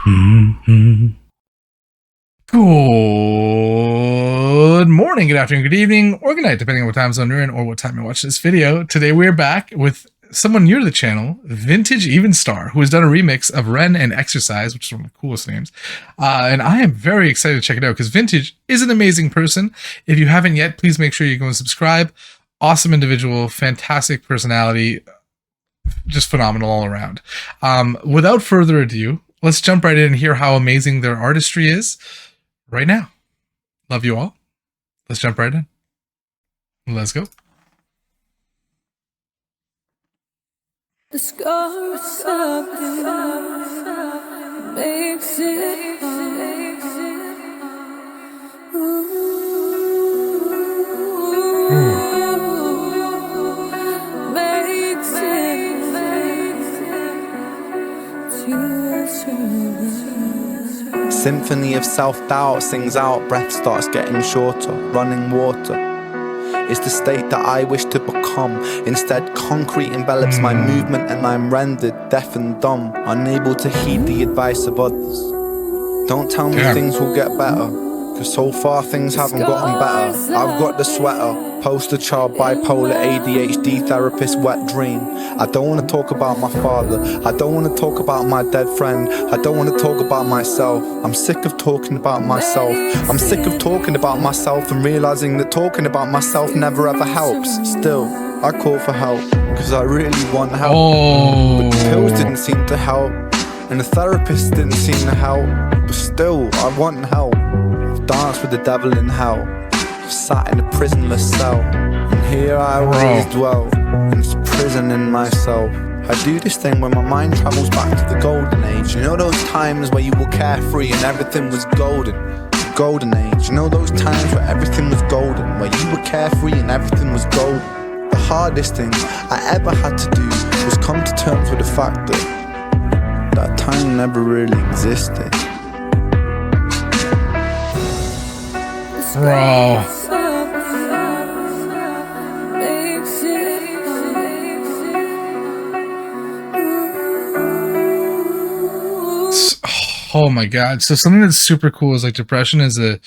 Good morning, good afternoon, good evening, or good night, depending on what time zone you're in or what time you watch this video. Today we're back with someone new to the channel, Vintage EvenStar, who has done a remix of Ren and Xersize, which is one of the coolest names. And I am very excited to check it out because Vintage is an amazing person. If you haven't yet, please make sure you go and subscribe. Awesome individual, fantastic personality, just phenomenal all around. Without further ado, let's jump right in and hear how amazing their artistry is right now. Love you all. Let's jump right in. Let's go. The scars makes it Symphony of self-doubt sings out, breath starts getting shorter, running water. It's the state that I wish to become. Instead, concrete envelops my movement and I'm rendered deaf and dumb, unable to heed the advice of others. Don't tell me things will get better, cause so far things haven't gotten better. I've got the sweater, poster child, bipolar, ADHD therapist, wet dream. I don't want to talk about my father, I don't want to talk about my dead friend, I don't want to talk about myself. I'm sick of talking about myself. I'm sick of talking about myself and realizing that talking about myself never ever helps. Still, I call for help, cause I really want help. But the pills didn't seem to help, and the therapist didn't seem to help. But still, I want help. I've danced with the devil in hell, I've sat in a prisonless cell, and here I always dwell, and it's prison in myself. I do this thing when my mind travels back to the golden age. You know those times where you were carefree and everything was golden? The golden age. You know those times where everything was golden, where you were carefree and everything was golden? The hardest thing I ever had to do was come to terms with the fact that that time never really existed. Bro. Oh my god. So something that's super cool is like Depression is a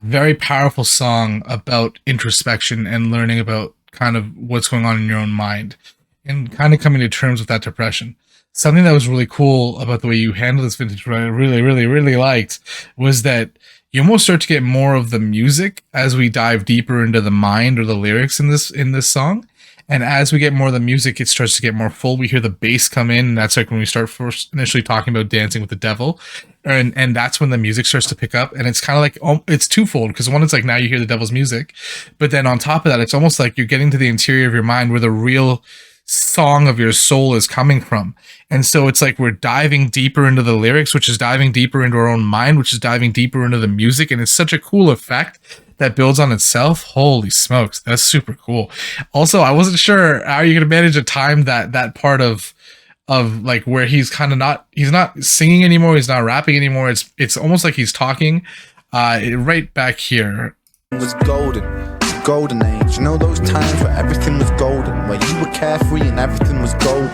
very powerful song about introspection and learning about kind of what's going on in your own mind and kind of coming to terms with that depression. Something that was really cool about the way you handled this Vintage, what I really liked, was that you almost start to get more of the music as we dive deeper into the mind or the lyrics in this song. And as we get more of the music, it starts to get more full. We hear the bass come in, and that's like when we start first initially talking about dancing with the devil. And that's when the music starts to pick up. And it's kind of like, it's twofold, because one is like now you hear the devil's music, but then on top of that, it's almost like you're getting to the interior of your mind where the real song of your soul is coming from. And so it's like we're diving deeper into the lyrics, which is diving deeper into our own mind, which is diving deeper into the music. And it's such a cool effect that builds on itself. Holy smokes, that's super cool. Also, I wasn't sure how you're gonna manage to time that part of like where he's kind of he's not singing anymore, he's not rapping anymore, it's almost like he's talking. Right back here. It was golden age. You know those times where everything was golden, where you were carefree and everything was golden?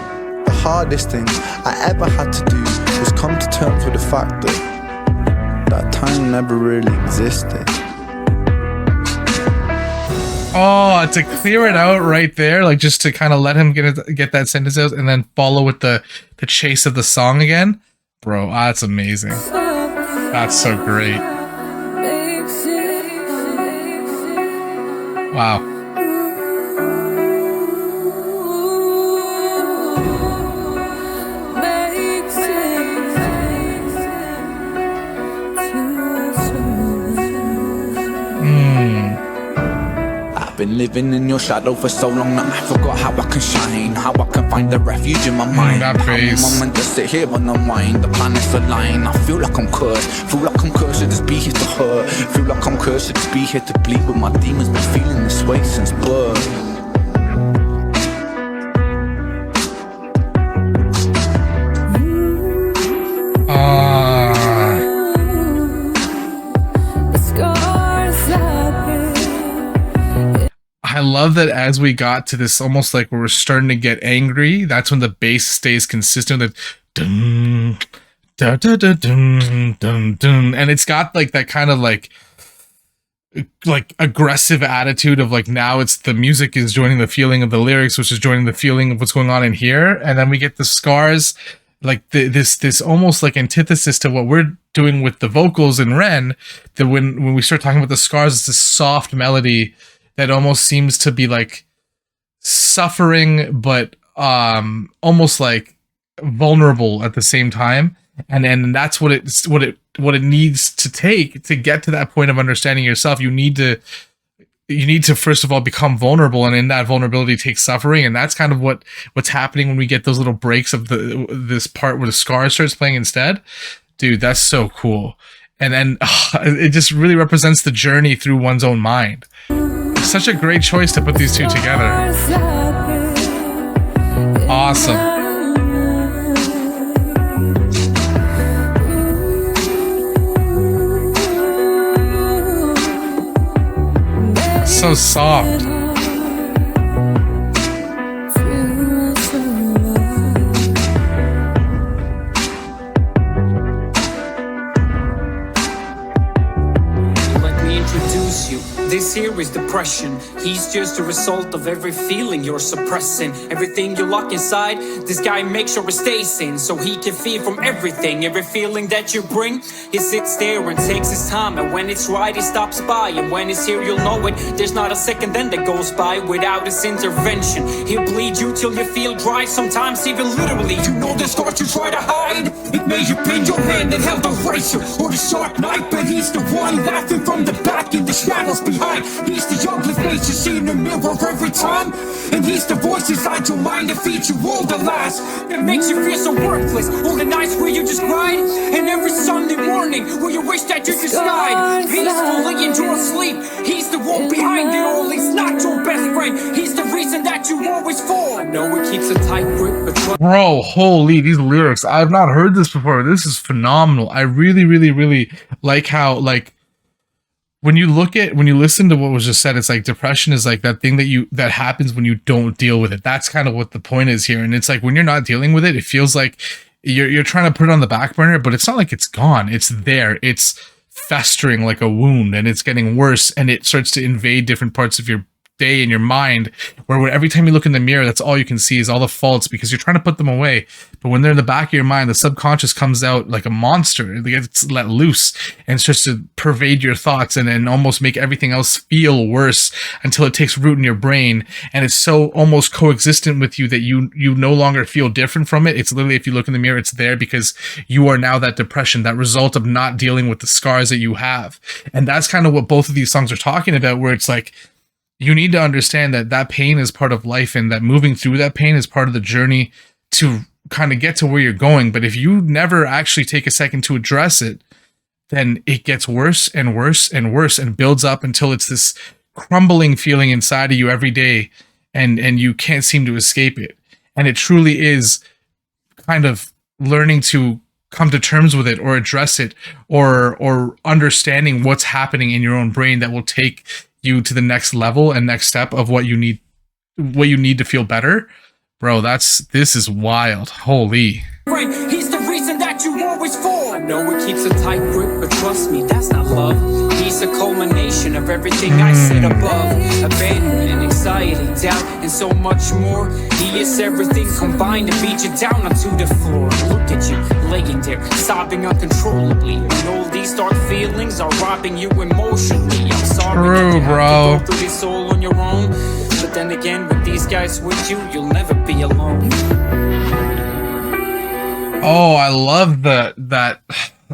The hardest thing I ever had to do was come to terms with the fact that that time never really existed. Oh, to clear it out right there, like just to kind of let him get that sentence out and then follow with the chase of the song again. Bro, that's amazing. That's so great. Wow. I've been living in your shadow for so long that I forgot how I can shine, how I can find the refuge in my mind. That bass. How am I meant to sit here and unwind? The planets align. I feel like I'm cursed. Feel like I'm cursed to just be here to hurt. Feel like I'm cursed to just be here to bleed. But my demons been feeling this way since birth. I love that as we got to this almost like where we're starting to get angry, that's when the bass stays consistent. That dun, da, da, da, dun, dun, dun, and it's got like that kind of like aggressive attitude of like now it's the music is joining the feeling of the lyrics, which is joining the feeling of what's going on in here, and then we get the scars, like this almost like antithesis to what we're doing with the vocals in Ren. That when we start talking about the scars, it's this soft melody that almost seems to be like suffering, but almost like vulnerable at the same time, and that's what it needs to take to get to that point of understanding yourself. You need to first of all become vulnerable, and in that vulnerability take suffering, and that's kind of what's happening when we get those little breaks of this part where the scar starts playing instead. Dude, that's so cool. And then it just really represents the journey through one's own mind. It's such a great choice to put these two together. Awesome. So soft. Let me introduce you. This here is depression. He's just a result of every feeling you're suppressing. Everything you lock inside, this guy makes sure it stays in, so he can feel from everything. Every feeling that you bring, he sits there and takes his time, and when it's right he stops by, and when it's here you'll know it. There's not a second then that goes by without his intervention. He'll bleed you till you feel dry, sometimes even literally. You know the scars you try to hide. It made you bend your hand and held the razor or the sharp knife, but he's the one laughing from the back in the shadows behind. He's the ugly face you see in the mirror every time, and he's the voice inside your mind that feeds you all the lies that makes you feel so worthless. All the nights where you just cried, and every Sunday morning where you wish that you just died peacefully in your sleep. He's the one behind it all. He's not your best friend. He's the reason that you always fall. I know it keeps a tight grip, but Bro, holy, these lyrics. I've not heard this before. This is phenomenal. I really, really, really like how, like, when you listen to what was just said, it's like depression is like that thing that happens when you don't deal with it. That's kind of what the point is here. And it's like when you're not dealing with it, it feels like you're trying to put it on the back burner, but it's not like it's gone. It's there. It's festering like a wound, and it's getting worse, and it starts to invade different parts of your day in your mind, where every time you look in the mirror, that's all you can see is all the faults, because you're trying to put them away. But when they're in the back of your mind, the subconscious comes out like a monster. It gets let loose and starts to pervade your thoughts, and almost make everything else feel worse until it takes root in your brain. And it's so almost coexistent with you that you no longer feel different from it. It's literally, if you look in the mirror, it's there because you are now that depression, that result of not dealing with the scars that you have. And that's kind of what both of these songs are talking about, where it's like, you need to understand that pain is part of life, and that moving through that pain is part of the journey to kind of get to where you're going. But if you never actually take a second to address it, then it gets worse and worse and worse, and builds up until it's this crumbling feeling inside of you every day, and you can't seem to escape it. And it truly is kind of learning to come to terms with it, or address it, or understanding what's happening in your own brain that will take you to the next level and next step of what you need to feel better. Bro, this is wild. Holy. he's the reason that you always fall. I know it keeps a tight grip, but trust me, that's not love. He's a culmination of everything I said above. Abandonment, anxiety, doubt, and so much more. He is everything combined to beat you down onto the floor. Look at you, laying there, sobbing uncontrollably, when all these dark feelings are robbing you emotionally. I'm sorry True, that you bro. have to go through this all on your own, but then again, with these guys with you, you'll never be alone. Oh, I love that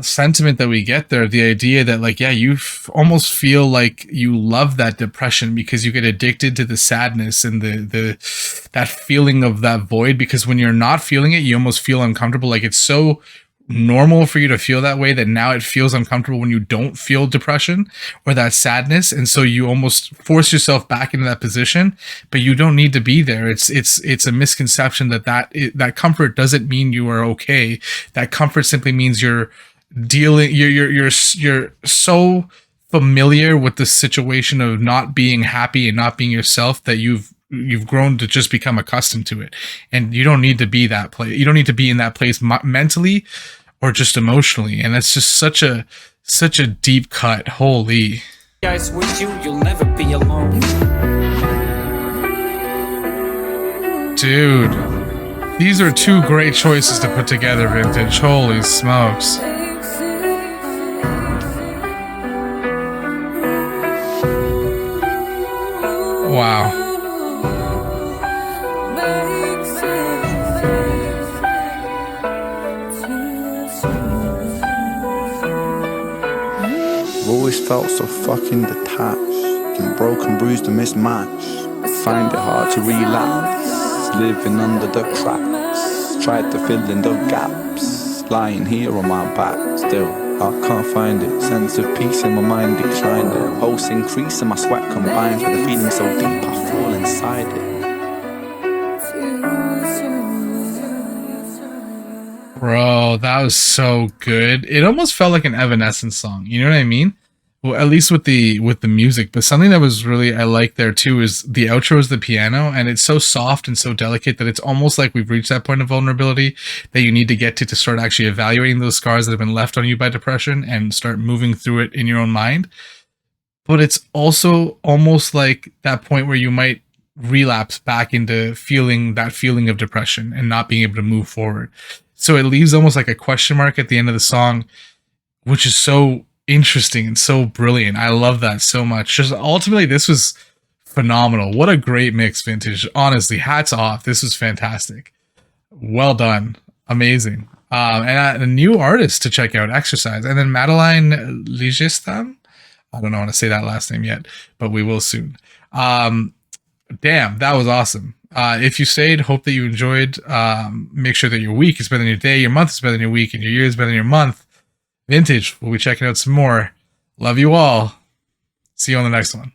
sentiment that we get there. The idea that, like, yeah, you almost feel like you love that depression because you get addicted to the sadness and that feeling of that void. Because when you're not feeling it, you almost feel uncomfortable. Like, it's so normal for you to feel that way that now it feels uncomfortable when you don't feel depression or that sadness, and so you almost force yourself back into that position, but you don't need to be there. It's a misconception that comfort doesn't mean you are okay. That comfort simply means you're so familiar with the situation of not being happy and not being yourself that you've grown to just become accustomed to it. And you don't need to be that place. You don't need to be in that place mentally or just emotionally. And it's just such a deep cut. Holy. Guys, with you, you'll never be alone. Dude, these are two great choices to put together, Vintage. Holy smokes. Wow. I've always felt so fucking detached, and broken, bruised and mismatched. Find it hard to relapse, living under the cracks. Tried to fill in the gaps, lying here on my back. Still, I can't find it. Sense of peace in my mind declined it. Pulse increase and my sweat combines with a feeling so deep I fall inside it. Bro, that was so good. It almost felt like an Evanescence song. You know what I mean? Well, at least with the music. But something that was really I like there too is the outro is the piano, and it's so soft and so delicate that it's almost like we've reached that point of vulnerability that you need to get to start actually evaluating those scars that have been left on you by depression and start moving through it in your own mind. But it's also almost like that point where you might relapse back into feeling that feeling of depression and not being able to move forward. So it leaves almost like a question mark at the end of the song, which is so interesting and so brilliant. I love that so much. Just ultimately, this was phenomenal. What a great mix, Vintage. Honestly, hats off. This was fantastic. Well done. Amazing. And a new artist to check out, Xersize. And then Madeline Ligistan. I don't know how to say that last name yet, but we will soon. Damn, that was awesome. If you stayed, hope that you enjoyed. Make sure that your week is better than your day, your month is better than your week, and your year is better than your month. Vintage, we'll be checking out some more. Love you all. See you on the next one.